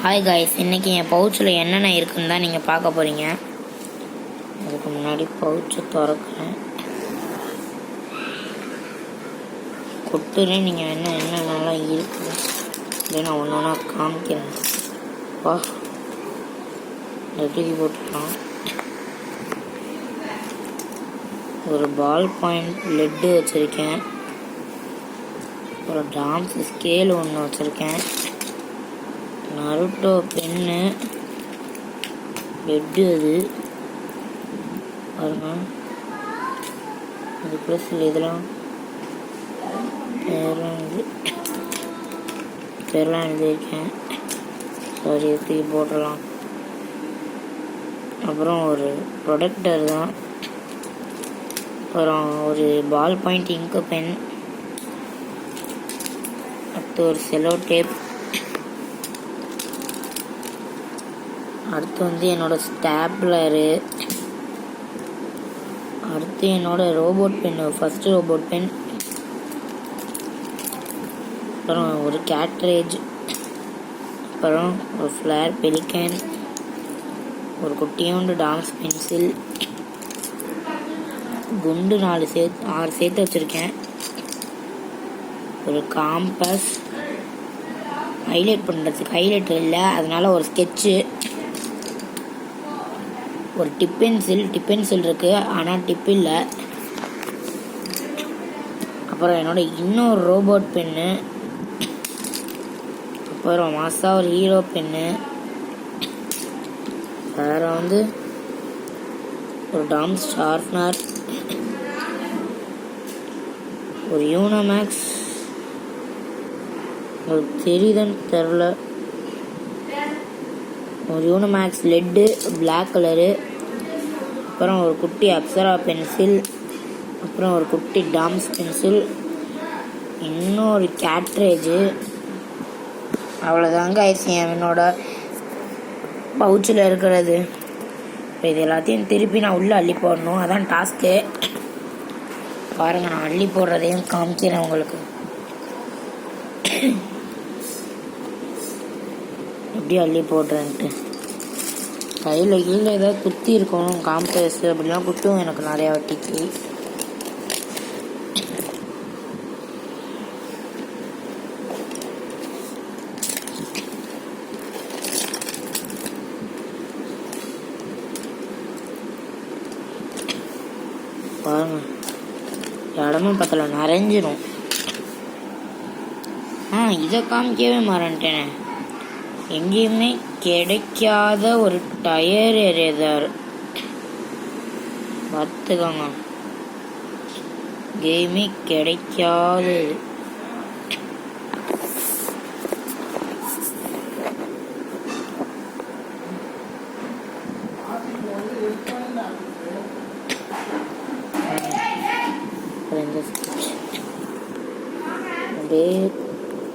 Hi guys, இன்றைக்கி என் பவுச்சில் என்னென்ன இருக்குன்னு தான் நீங்கள் பார்க்க போகிறீங்க. அதுக்கு முன்னாடி பவுச்சை திறக்கிறேன். கொட்டுறேன். நீங்கள் என்னென்னலாம் இருக்குது இதை நான் ஒன்று ஒன்றா காமிக்கிறேன். வா, தூக்கி போட்டுக்கலாம். ஒரு பால் பாயிண்ட் லெட்டு வச்சுருக்கேன். ஒரு டாம்ஸ் ஸ்கேல் ஒன்று வச்சுருக்கேன். நருட்டோ பென்னு, பெட்டு அது பாருங்க. அது ப்ளஸ் இதெல்லாம் பேரெலாம் எழுதியிருக்கேன். சரி, தூக்கி போட்டுடலாம். அப்புறம் ஒரு ப்ரொடக்டர் தான். அப்புறம் ஒரு பால் பாயிண்ட் இங்கு பென், அடுத்து ஒரு செலோ டேப், அடுத்து என்னோட ஸ்டாப்லரு, அடுத்து என்னோட robot pen, first robot pen, அப்புறம் ஒரு கேட்ரேஜ், அப்புறம் ஒரு ஃப்ளேர் பெலிகன், ஒரு குட்டியோண்டு டாம்ஸ் பென்சில், குண்டு 6 சேர்த்து வச்சுருக்கேன், ஒரு காம்பஸ், ஹைலைட் பண்ணுறதுக்கு ஹைலைட்டர் இல்லை அதனால ஒரு ஸ்கெட்சு, ஒரு டிப் பென்சில் இருக்குது ஆனால் டிப் இல்லை, அப்புறம் என்னோட இன்னொரு ரோபோட் பென்னு, அப்புறம் மாசா ஒரு ஹீரோ பென்னு, வேறு ஒரு டாம்ஸ் ஷார்ப்னர், ஒரு யூனோமேக்ஸ், ஒரு தெரில ஒரு யூனோமேக்ஸ் லெட்டு பிளாக் கலரு, அப்புறம் ஒரு குட்டி அப்சரா பென்சில், அப்புறம் ஒரு குட்டி டாம்ஸ் பென்சில், இன்னும் ஒரு கேட்ரேஜு. அவ்வளோதாங்க ஆயிடுச்சு என்னோட பவுச்சில் இருக்கிறது. இப்போ இது எல்லாத்தையும் திருப்பி நான் உள்ளே அள்ளி போடணும், அதான் டாஸ்க்கு. பாருங்கள், நான் அள்ளி போடுறதையும் காமிக்கிறேன் உங்களுக்கு. எப்படி அள்ளி போடுறேன்ட்டு. கையில் ஏதாவது குத்தி இருக்கணும், காம்பஸ் அப்படிலாம் குத்தும் எனக்கு நிறையா வாட்டிக்கு. பாருங்க, இடமும் பத்தல, நிறைஞ்சிரும். இதை காமிக்கவே மறந்துட்டேனே. எங்கேயுமே கிடைக்காத ஒரு டயர் எரேசர் பார்த்துக்கோங்க. எங்கேயுமே கிடைக்காது.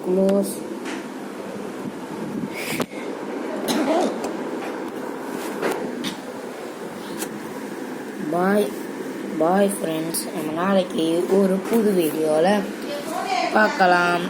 க்ளோஸ். Bye friends. நம்ம நாளைக்கு ஒரு புது வீடியோவில் பார்க்கலாம்.